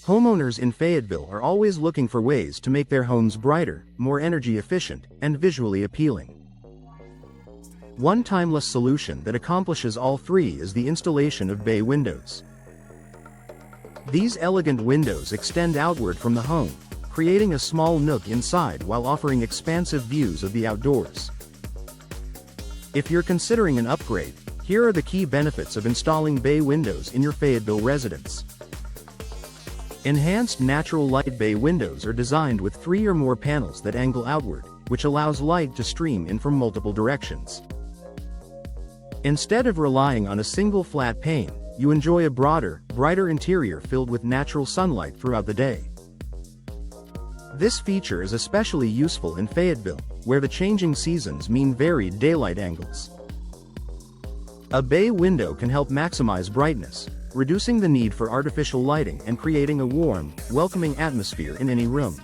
Homeowners in Fayetteville are always looking for ways to make their homes brighter, more energy efficient, and visually appealing. One timeless solution that accomplishes all three is the installation of bay windows. These elegant windows extend outward from the home, creating a small nook inside while offering expansive views of the outdoors. If you're considering an upgrade, here are the key benefits of installing bay windows in your Fayetteville residence. Enhanced natural light bay windows are designed with 3 or more panels that angle outward, which allows light to stream in from multiple directions. Instead of relying on a single flat pane, you enjoy a broader, brighter interior filled with natural sunlight throughout the day. This feature is especially useful in Fayetteville, where the changing seasons mean varied daylight angles. A bay window can help maximize brightness, reducing the need for artificial lighting and creating a warm, welcoming atmosphere in any room.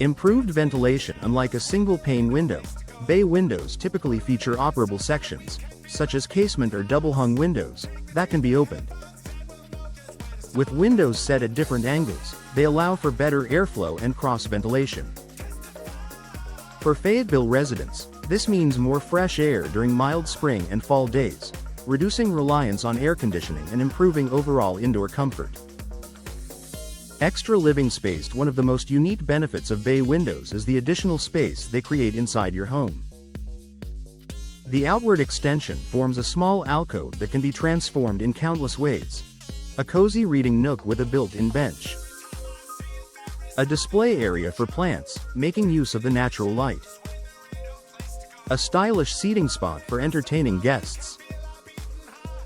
Improved ventilation. Unlike a single-pane window, bay windows typically feature operable sections, such as casement or double-hung windows, that can be opened. With windows set at different angles, they allow for better airflow and cross-ventilation. For Fayetteville residents, this means more fresh air during mild spring and fall days, reducing reliance on air conditioning and improving overall indoor comfort. Extra living space. One of the most unique benefits of bay windows is the additional space they create inside your home. The outward extension forms a small alcove that can be transformed in countless ways. A cozy reading nook with a built-in bench. A display area for plants, making use of the natural light. A stylish seating spot for entertaining guests.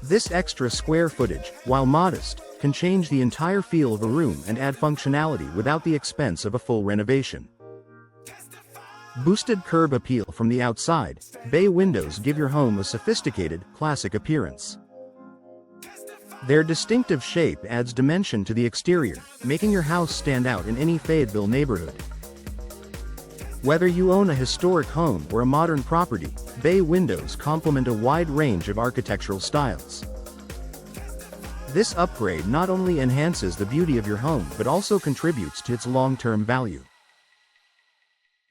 This extra square footage, while modest, can change the entire feel of a room and add functionality without the expense of a full renovation. Boosted curb appeal. From the outside, bay windows give your home a sophisticated, classic appearance. Their distinctive shape adds dimension to the exterior, making your house stand out in any Fayetteville neighborhood. Whether you own a historic home or a modern property, bay windows complement a wide range of architectural styles. This upgrade not only enhances the beauty of your home but also contributes to its long-term value.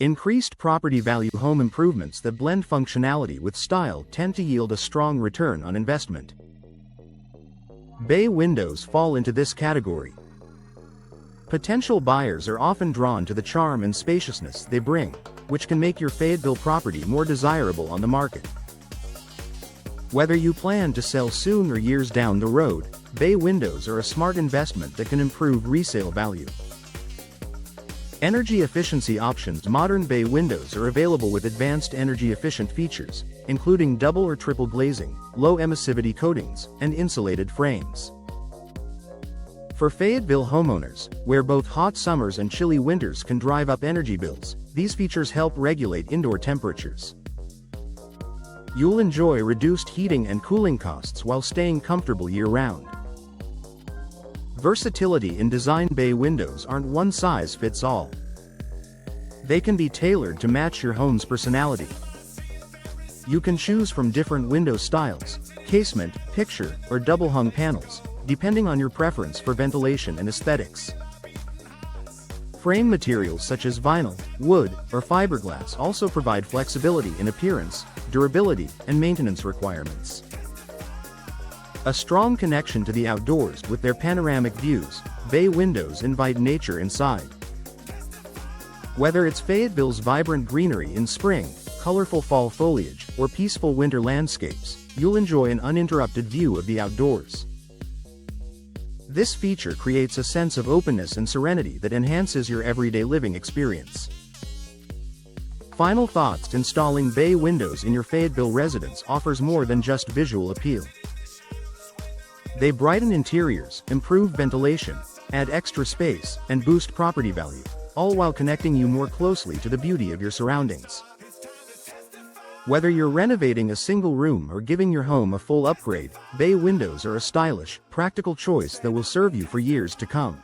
Increased property value. Home improvements that blend functionality with style tend to yield a strong return on investment. Bay windows fall into this category. Potential buyers are often drawn to the charm and spaciousness they bring, which can make your Fayetteville property more desirable on the market. Whether you plan to sell soon or years down the road, bay windows are a smart investment that can improve resale value. Energy efficiency options. Modern bay windows are available with advanced energy-efficient features, including double or triple glazing, low emissivity coatings, and insulated frames. For Fayetteville homeowners, where both hot summers and chilly winters can drive up energy bills, these features help regulate indoor temperatures. You'll enjoy reduced heating and cooling costs while staying comfortable year-round. Versatility in design. Bay windows aren't one size fits all. They can be tailored to match your home's personality. You can choose from different window styles, casement, picture, or double-hung panels, depending on your preference for ventilation and aesthetics. Frame materials such as vinyl, wood, or fiberglass also provide flexibility in appearance, durability, and maintenance requirements. A strong connection to the outdoors. With their panoramic views, bay windows invite nature inside. Whether it's Fayetteville's vibrant greenery in spring, colorful fall foliage, or peaceful winter landscapes, you'll enjoy an uninterrupted view of the outdoors. This feature creates a sense of openness and serenity that enhances your everyday living experience. Final thoughts. Installing bay windows in your Fayetteville residence offers more than just visual appeal. They brighten interiors, improve ventilation, add extra space, and boost property value, all while connecting you more closely to the beauty of your surroundings. Whether you're renovating a single room or giving your home a full upgrade, bay windows are a stylish, practical choice that will serve you for years to come.